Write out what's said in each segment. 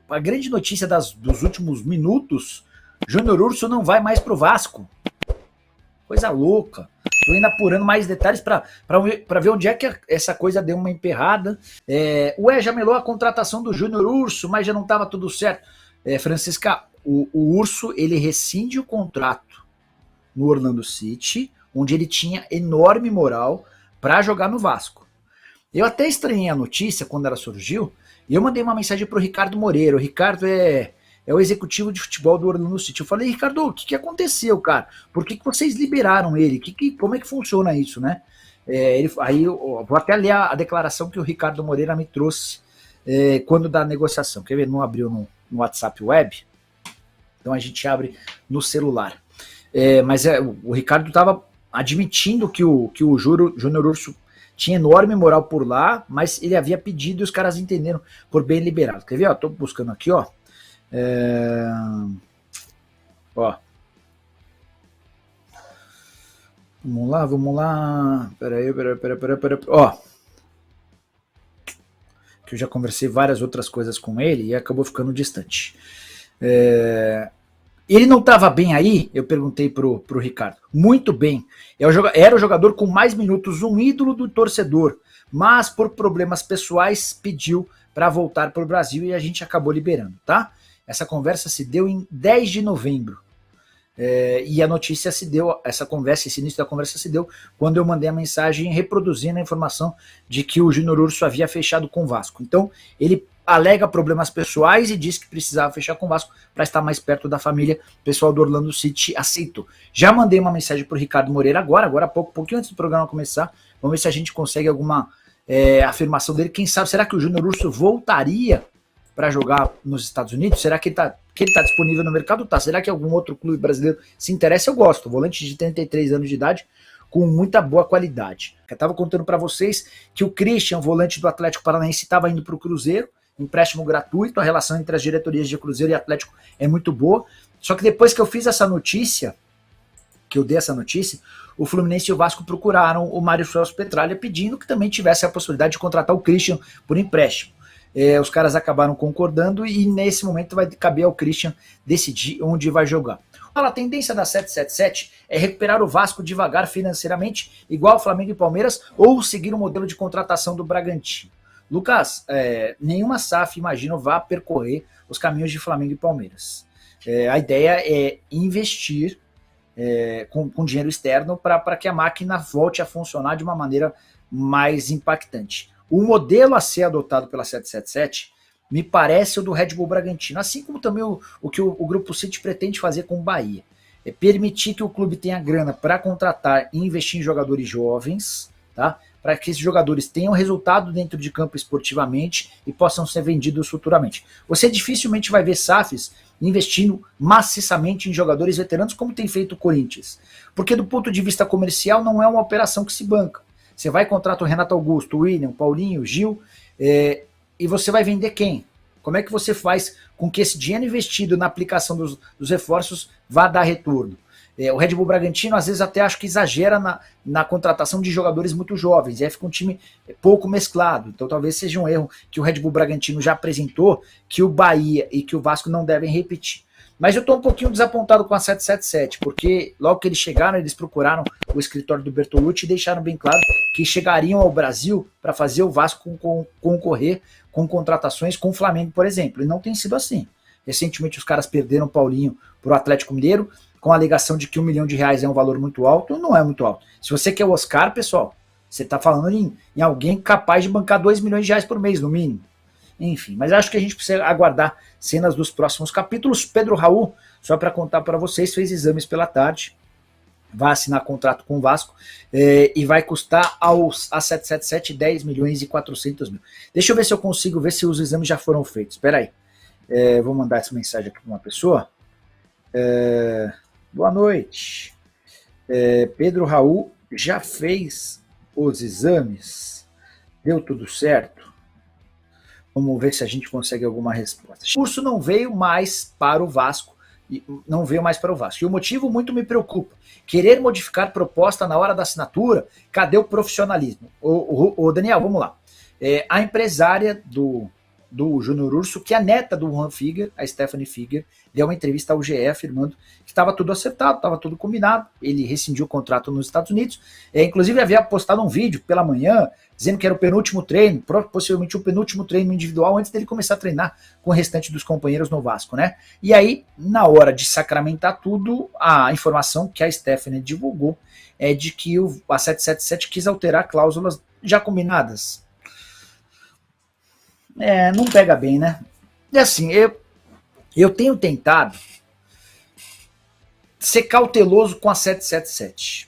a grande notícia dos últimos minutos, Júnior Urso não vai mais pro Vasco. Coisa louca. Estou indo apurando mais detalhes para ver onde é que essa coisa deu uma emperrada. O já melou a contratação do Júnior Urso, mas já não estava tudo certo. Francisca, o Urso, ele rescinde o contrato no Orlando City, onde ele tinha enorme moral para jogar no Vasco. Eu até estranhei a notícia quando ela surgiu, e eu mandei uma mensagem para o Ricardo Moreira. O Ricardo é o executivo de futebol do Orlando City. Eu falei, Ricardo, o que aconteceu, cara? Por que vocês liberaram ele? Como é que funciona isso, né? Aí eu vou até ler a declaração que o Ricardo Moreira me trouxe quando da negociação. Quer ver? Não abriu no WhatsApp web, então a gente abre no celular. Mas o Ricardo estava admitindo que o Júnior Urso tinha enorme moral por lá, mas ele havia pedido e os caras entenderam por bem liberado. Quer ver? Ó, tô buscando aqui, ó. Ó. Vamos lá. Peraí. Ó. Que eu já conversei várias outras coisas com ele e acabou ficando distante. Ele não estava bem aí? Eu perguntei pro Ricardo. Muito bem. Era o jogador com mais minutos, um ídolo do torcedor, mas por problemas pessoais pediu para voltar para o Brasil e a gente acabou liberando, tá? Essa conversa se deu em 10 de novembro. E a notícia se deu, esse início da conversa se deu quando eu mandei a mensagem reproduzindo a informação de que o Júnior Urso havia fechado com o Vasco. Então, ele alega problemas pessoais e diz que precisava fechar com o Vasco para estar mais perto da família. O pessoal do Orlando City aceitou. Já mandei uma mensagem para o Ricardo Moreira agora há pouquinho antes do programa começar. Vamos ver se a gente consegue alguma afirmação dele. Quem sabe, será que o Júnior Urso voltaria para jogar nos Estados Unidos? Será que ele tá disponível no mercado? Tá. Será que algum outro clube brasileiro se interessa? Eu gosto. Volante de 33 anos de idade, com muita boa qualidade. Eu estava contando para vocês que o Christian, volante do Atlético Paranaense, estava indo para o Cruzeiro, empréstimo gratuito. A relação entre as diretorias de Cruzeiro e Atlético é muito boa. Só que depois que eu fiz essa notícia, o Fluminense e o Vasco procuraram o Mário Celso Petralha pedindo que também tivesse a possibilidade de contratar o Christian por empréstimo. Os caras acabaram concordando e nesse momento vai caber ao Christian decidir onde vai jogar. A tendência da 777 é recuperar o Vasco devagar financeiramente, igual Flamengo e Palmeiras, ou seguir o modelo de contratação do Bragantino. Lucas, nenhuma SAF, imagino, vá percorrer os caminhos de Flamengo e Palmeiras. A ideia é investir com dinheiro externo para que a máquina volte a funcionar de uma maneira mais impactante. O modelo a ser adotado pela 777 me parece o do Red Bull Bragantino, assim como também o que o Grupo City pretende fazer com o Bahia. É permitir que o clube tenha grana para contratar e investir em jogadores jovens, tá? Para que esses jogadores tenham resultado dentro de campo esportivamente e possam ser vendidos futuramente. Você dificilmente vai ver SAFs investindo maciçamente em jogadores veteranos, como tem feito o Corinthians. Porque do ponto de vista comercial não é uma operação que se banca. Você vai contratar o Renato Augusto, o William, o Paulinho, o Gil, e você vai vender quem? Como é que você faz com que esse dinheiro investido na aplicação dos reforços vá dar retorno? O Red Bull Bragantino, às vezes, até acho que exagera na contratação de jogadores muito jovens, e aí fica um time pouco mesclado. Então talvez seja um erro que o Red Bull Bragantino já apresentou, que o Bahia e que o Vasco não devem repetir. Mas eu estou um pouquinho desapontado com a 777, porque logo que eles chegaram, eles procuraram o escritório do Bertolucci e deixaram bem claro que chegariam ao Brasil para fazer o Vasco concorrer com contratações com o Flamengo, por exemplo. E não tem sido assim. Recentemente os caras perderam o Paulinho para o Atlético Mineiro, com a alegação de que R$1 milhão é um valor muito alto. Não é muito alto. Se você quer o Oscar, pessoal, você está falando em alguém capaz de bancar R$2 milhões por mês, no mínimo. Enfim, mas acho que a gente precisa aguardar cenas dos próximos capítulos. Pedro Raul, só para contar para vocês, fez exames pela tarde, vai assinar contrato com o Vasco e vai custar a 777 10 milhões e 400 mil. Deixa eu ver se eu consigo ver se os exames já foram feitos. Espera aí. Vou mandar essa mensagem aqui para uma pessoa. Boa noite. Pedro Raul já fez os exames? Deu tudo certo? Vamos ver se a gente consegue alguma resposta. O curso não veio mais para o Vasco. E o motivo muito me preocupa. Querer modificar proposta na hora da assinatura, cadê o profissionalismo? Daniel, vamos lá. A empresária do do Júnior Urso que a neta do Juan Figuer, a Stephanie Figuer, deu uma entrevista ao GE afirmando que estava tudo acertado, estava tudo combinado, ele rescindiu o contrato nos Estados Unidos, inclusive havia postado um vídeo pela manhã, dizendo que era o penúltimo treino, possivelmente o penúltimo treino individual antes dele começar a treinar com o restante dos companheiros no Vasco, né? E aí, na hora de sacramentar tudo, a informação que a Stephanie divulgou é de que a 777 quis alterar cláusulas já combinadas. Não pega bem, né? E assim, eu tenho tentado ser cauteloso com a 777.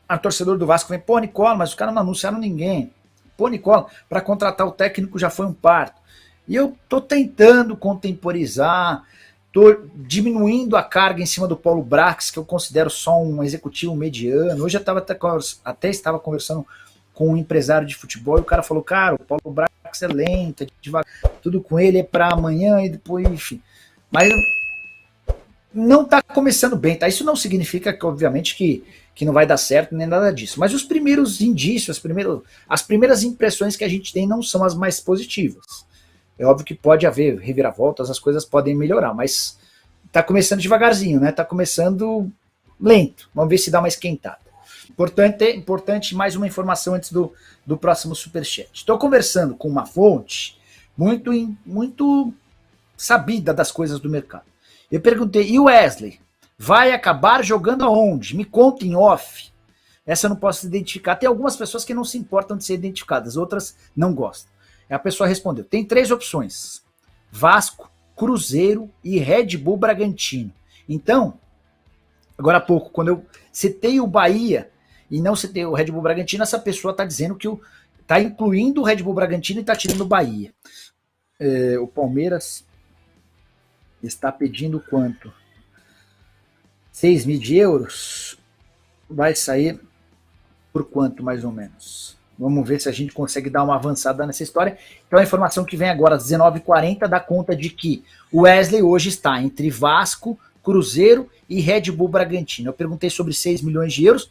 A torcedor do Vasco vem, pô, Nicola, mas os caras não anunciaram ninguém. Pô, Nicola, para contratar o técnico já foi um parto. E eu tô tentando contemporizar, tô diminuindo a carga em cima do Paulo Brax, que eu considero só um executivo mediano. Hoje eu até estava conversando com um empresário de futebol e o cara falou, cara, o Paulo Brax é lento, é devagar, tudo com ele é para amanhã e depois, enfim. Mas não tá começando bem, tá? Isso não significa que, obviamente, que não vai dar certo nem nada disso. Mas os primeiros indícios, as primeiras impressões que a gente tem não são as mais positivas. É óbvio que pode haver reviravoltas, as coisas podem melhorar, mas tá começando devagarzinho, né? Tá começando lento. Vamos ver se dá uma esquentada. Importante mais uma informação antes do próximo superchat. Estou conversando com uma fonte muito sabida das coisas do mercado. Eu perguntei, e o Wesley? Vai acabar jogando aonde? Me conta em off. Essa eu não posso identificar. Tem algumas pessoas que não se importam de ser identificadas, outras não gostam. A pessoa respondeu, tem 3 opções. Vasco, Cruzeiro e Red Bull Bragantino. Então, agora há pouco, quando eu citei o Bahia e não citei o Red Bull Bragantino, essa pessoa está dizendo que está incluindo o Red Bull Bragantino e está tirando o Bahia. O Palmeiras está pedindo quanto? 6 mil euros? Vai sair por quanto, mais ou menos? Vamos ver se a gente consegue dar uma avançada nessa história. Então a informação que vem agora, às 19h40, dá conta de que o Wesley hoje está entre Vasco, Cruzeiro e Red Bull Bragantino. Eu perguntei sobre 6 milhões de euros.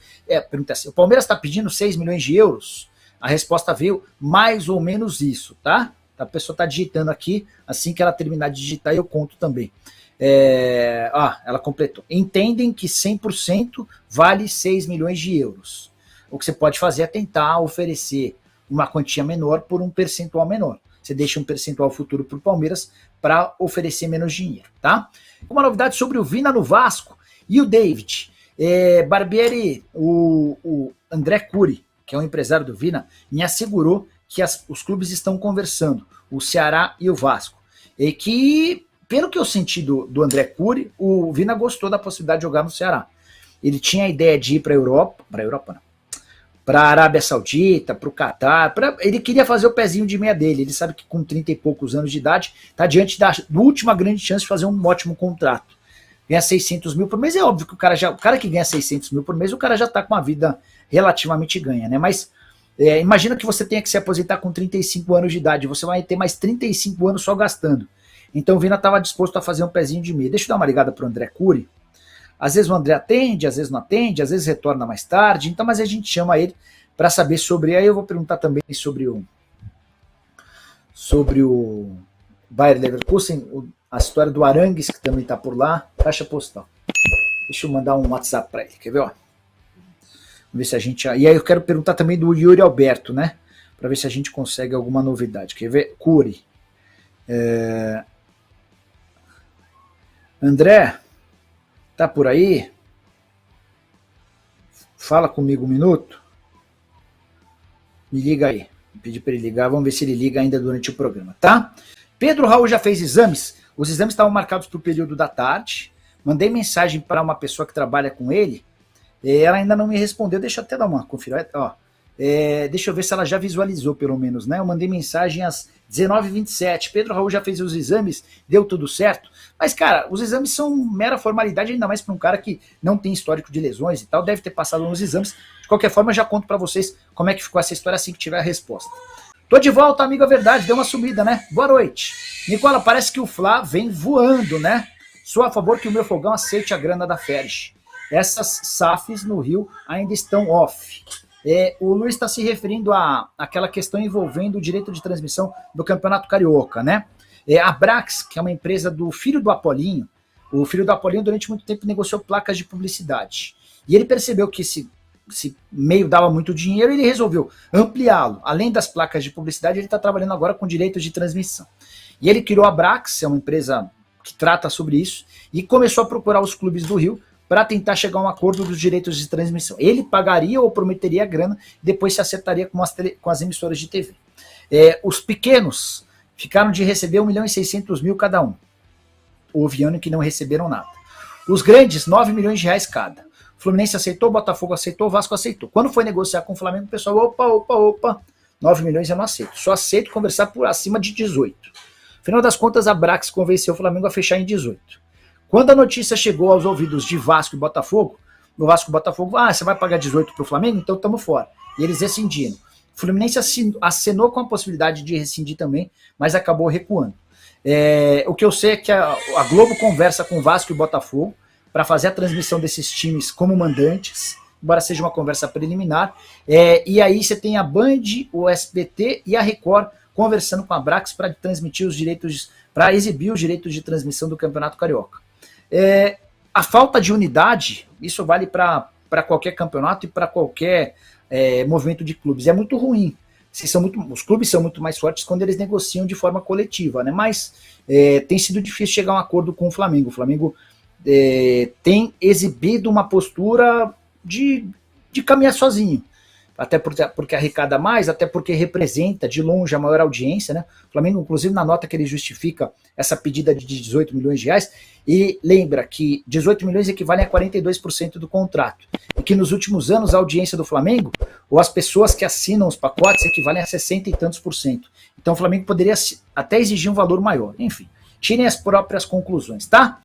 Perguntei assim, o Palmeiras está pedindo 6 milhões de euros? A resposta veio mais ou menos isso, tá? A pessoa está digitando aqui, assim que ela terminar de digitar eu conto também. Ela completou. Entendem que 100% vale 6 milhões de euros. O que você pode fazer é tentar oferecer uma quantia menor por um percentual menor. Você deixa um percentual futuro para o Palmeiras para oferecer menos dinheiro, tá? Uma novidade sobre o Vina no Vasco e o David. Barbieri, o André Cury, que é um empresário do Vina, me assegurou que os clubes estão conversando, o Ceará e o Vasco. E que, pelo que eu senti do André Cury, o Vina gostou da possibilidade de jogar no Ceará. Ele tinha a ideia de ir para a Europa não, para a Arábia Saudita, para o Catar, ele queria fazer o pezinho de meia dele, ele sabe que com 30 e poucos anos de idade, está diante da última grande chance de fazer um ótimo contrato. Ganha 600 mil por mês, é óbvio que o cara que ganha 600 mil por mês, o cara já está com uma vida relativamente ganha, né? Mas imagina que você tenha que se aposentar com 35 anos de idade, você vai ter mais 35 anos só gastando. Então o Vina estava disposto a fazer um pezinho de meia. Deixa eu dar uma ligada para o André Cury. Às vezes o André atende, às vezes não atende, às vezes retorna mais tarde, então, mas a gente chama ele para saber sobre, aí eu vou perguntar também sobre o Bayer Leverkusen, a história do Arangues, que também está por lá, caixa postal. Deixa eu mandar um WhatsApp para ele, quer ver, ó? Vamos ver se a gente... E aí eu quero perguntar também do Yuri Alberto, né? Para ver se a gente consegue alguma novidade. Quer ver? Cury. André... Tá por aí? Fala comigo um minuto. Me liga aí. Vou pedir para ele ligar. Vamos ver se ele liga ainda durante o programa, tá? Pedro Raul já fez exames. Os exames estavam marcados para o período da tarde. Mandei mensagem para uma pessoa que trabalha com ele. Ela ainda não me respondeu. Deixa eu até dar uma conferida. Deixa eu ver se ela já visualizou, pelo menos, né? Eu mandei mensagem às 19h27. Pedro Raul já fez os exames, deu tudo certo. Mas, cara, os exames são mera formalidade, ainda mais para um cara que não tem histórico de lesões e tal, deve ter passado nos exames. De qualquer forma, eu já conto para vocês como é que ficou essa história assim que tiver a resposta. Tô de volta, amigo, é verdade, deu uma sumida, né? Boa noite. Nicola, parece que o Fla vem voando, né? Sou a favor que o meu fogão aceite a grana da Ferish. Essas SAFs no Rio ainda estão off. O Luiz está se referindo àquela questão envolvendo o direito de transmissão do Campeonato Carioca, né? A Brax, que é uma empresa do filho do Apolinho, o filho do Apolinho durante muito tempo negociou placas de publicidade. E ele percebeu que esse meio dava muito dinheiro e ele resolveu ampliá-lo. Além das placas de publicidade, ele está trabalhando agora com direitos de transmissão. E ele criou a Brax, é uma empresa que trata sobre isso, e começou a procurar os clubes do Rio para tentar chegar a um acordo dos direitos de transmissão. Ele pagaria ou prometeria grana, depois se acertaria com as emissoras de TV. Os pequenos ficaram de receber 1.600.000 cada um. Houve ano que não receberam nada. Os grandes, 9 milhões de reais cada. O Fluminense aceitou, o Botafogo aceitou, o Vasco aceitou. Quando foi negociar com o Flamengo, o pessoal, opa, 9 milhões eu não aceito. Só aceito conversar por acima de 18. Afinal das contas, a Brax convenceu o Flamengo a fechar em 18. Quando a notícia chegou aos ouvidos de Vasco e Botafogo, no Vasco e Botafogo, você vai pagar 18 para o Flamengo? Então estamos fora. E eles rescindiram. O Fluminense acenou com a possibilidade de rescindir também, mas acabou recuando. O que eu sei é que a Globo conversa com o Vasco e Botafogo para fazer a transmissão desses times como mandantes, embora seja uma conversa preliminar. E aí você tem a Band, o SBT e a Record conversando com a Brax para transmitir os direitos, para exibir os direitos de transmissão do Campeonato Carioca. A falta de unidade, isso vale para qualquer campeonato e para qualquer movimento de clubes. É muito ruim. Os clubes são muito mais fortes quando eles negociam de forma coletiva, né? Mas tem sido difícil chegar a um acordo com o Flamengo. O Flamengo tem exibido uma postura de caminhar sozinho. Até porque arrecada mais, até porque representa de longe a maior audiência, né? O Flamengo, inclusive, na nota que ele justifica essa pedida de 18 milhões de reais, e lembra que 18 milhões equivalem a 42% do contrato, e que nos últimos anos a audiência do Flamengo, ou as pessoas que assinam os pacotes, equivalem a 60 e tantos por cento. Então o Flamengo poderia até exigir um valor maior. Enfim, tirem as próprias conclusões, tá?